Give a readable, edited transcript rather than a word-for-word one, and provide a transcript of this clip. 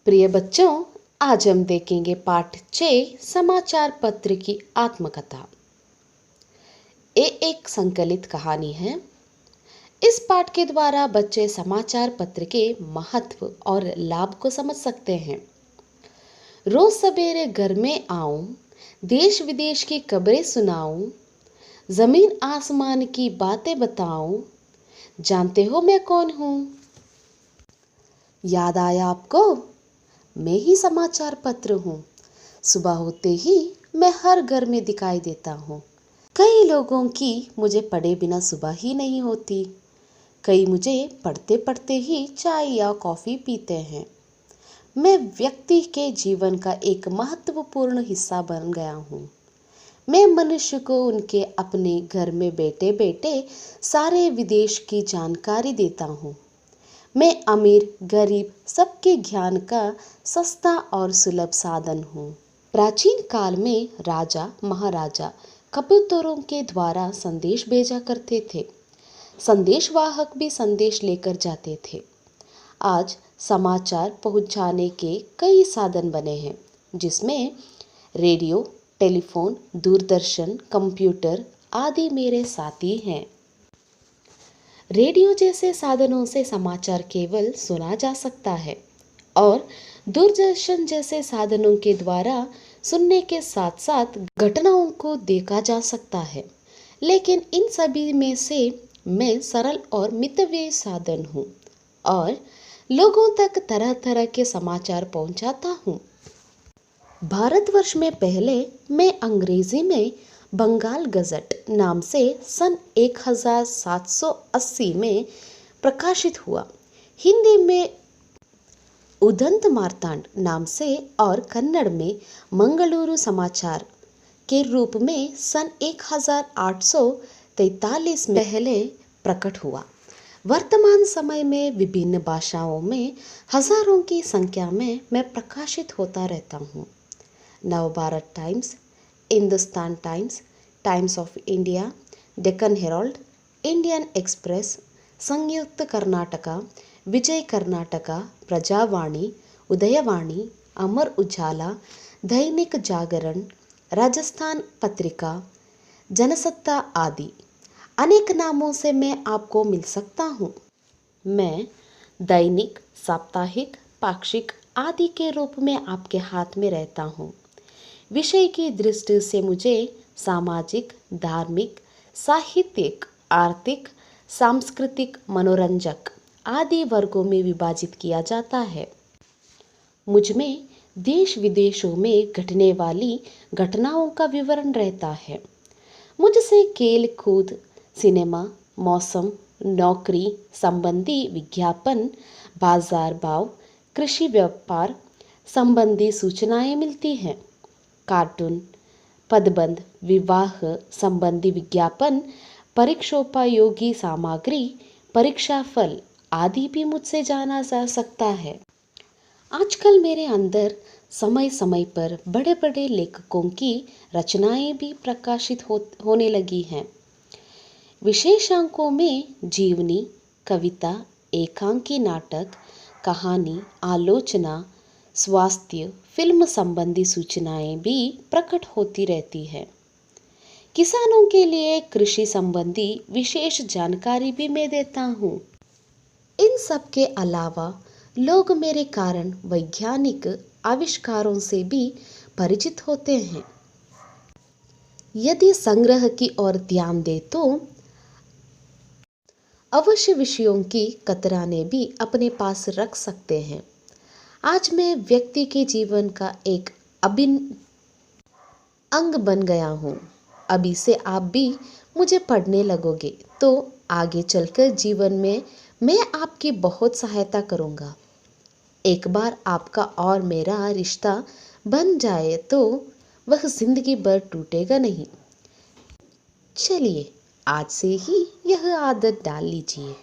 प्रिय बच्चों, आज हम देखेंगे पाठ 6 समाचार पत्र की आत्मकथा। ये एक संकलित कहानी है। इस पाठ के द्वारा बच्चे समाचार पत्र के महत्व और लाभ को समझ सकते हैं। रोज सवेरे घर में आऊं, देश विदेश की खबरें सुनाऊं, जमीन आसमान की बातें बताऊं, जानते हो मैं कौन हूं? याद आया आपको? मैं ही समाचार पत्र हूँ। सुबह होते ही मैं हर घर में दिखाई देता हूँ। कई लोगों की मुझे पढ़े बिना सुबह ही नहीं होती। कई मुझे पढ़ते पढ़ते ही चाय या कॉफ़ी पीते हैं। मैं व्यक्ति के जीवन का एक महत्वपूर्ण हिस्सा बन गया हूँ। मैं मनुष्य को उनके अपने घर में बैठे बैठे सारे विदेश की जानकारी देता हूँ। मैं अमीर गरीब सबके ज्ञान का सस्ता और सुलभ साधन हूँ। प्राचीन काल में राजा महाराजा कबूतरों के द्वारा संदेश भेजा करते थे। संदेशवाहक भी संदेश लेकर जाते थे। आज समाचार पहुँचाने के कई साधन बने हैं, जिसमें रेडियो, टेलीफोन, दूरदर्शन, कंप्यूटर आदि मेरे साथी हैं। रेडियो जैसे साधनों से समाचार केवल सुना जा सकता है और दूरदर्शन जैसे साधनों के द्वारा सुनने के साथ साथ घटनाओं को देखा जा सकता है। लेकिन इन सभी में से मैं सरल और मितव्ययी साधन हूँ और लोगों तक तरह तरह के समाचार पहुँचाता हूँ। भारतवर्ष में पहले मैं अंग्रेजी में बंगाल गजट नाम से सन 1780 में प्रकाशित हुआ। हिंदी में उदंत मार्तांड नाम से और कन्नड़ में मंगलुरु समाचार के रूप में सन 1843 में पहले प्रकट हुआ। वर्तमान समय में विभिन्न भाषाओं में हजारों की संख्या में मैं प्रकाशित होता रहता हूँ। Navbharat times, Hindustan times, times of India, Deccan Herald, Indian express, संयुक्त कर्नाटका, विजय कर्नाटका, प्रजावाणी, उदयवाणी, अमर उजाला, दैनिक जागरण, राजस्थान पत्रिका, जनसत्ता आदि अनेक नामों से मैं आपको मिल सकता हूँ। मैं दैनिक, साप्ताहिक, पाक्षिक आदि के रूप में आपके हाथ में रहता हूँ। विषय की दृष्टि से मुझे सामाजिक, धार्मिक, साहित्यिक, आर्थिक, सांस्कृतिक, मनोरंजक आदि वर्गों में विभाजित किया जाता है। मुझ में देश विदेशों में घटने वाली घटनाओं का विवरण रहता है। मुझसे खेल कूद, सिनेमा, मौसम, नौकरी संबंधी विज्ञापन, बाजार भाव, कृषि व्यापार संबंधी सूचनाएं मिलती हैं। कार्टून, पदबंध, विवाह संबंधी विज्ञापन, परीक्षोपयोगी सामग्री, परीक्षा फल आदि भी मुझसे जाना जा सकता है। आजकल मेरे अंदर समय समय पर बड़े बड़े लेखकों की रचनाएं भी प्रकाशित होने लगी हैं। विशेषांकों में जीवनी, कविता, एकांकी नाटक, कहानी, आलोचना, स्वास्थ्य, फिल्म संबंधी सूचनाएं भी प्रकट होती रहती है। किसानों के लिए कृषि संबंधी विशेष जानकारी भी मैं देता हूँ। इन सब के अलावा लोग मेरे कारण वैज्ञानिक आविष्कारों से भी परिचित होते हैं। यदि संग्रह की ओर ध्यान दे तो अवश्य विषयों की कतराने भी अपने पास रख सकते हैं। आज मैं व्यक्ति के जीवन का एक अभिन्न अंग बन गया हूँ। अभी से आप भी मुझे पढ़ने लगोगे तो आगे चलकर जीवन में मैं आपकी बहुत सहायता करूँगा। एक बार आपका और मेरा रिश्ता बन जाए तो वह जिंदगी भर टूटेगा नहीं। चलिए आज से ही यह आदत डाल लीजिए।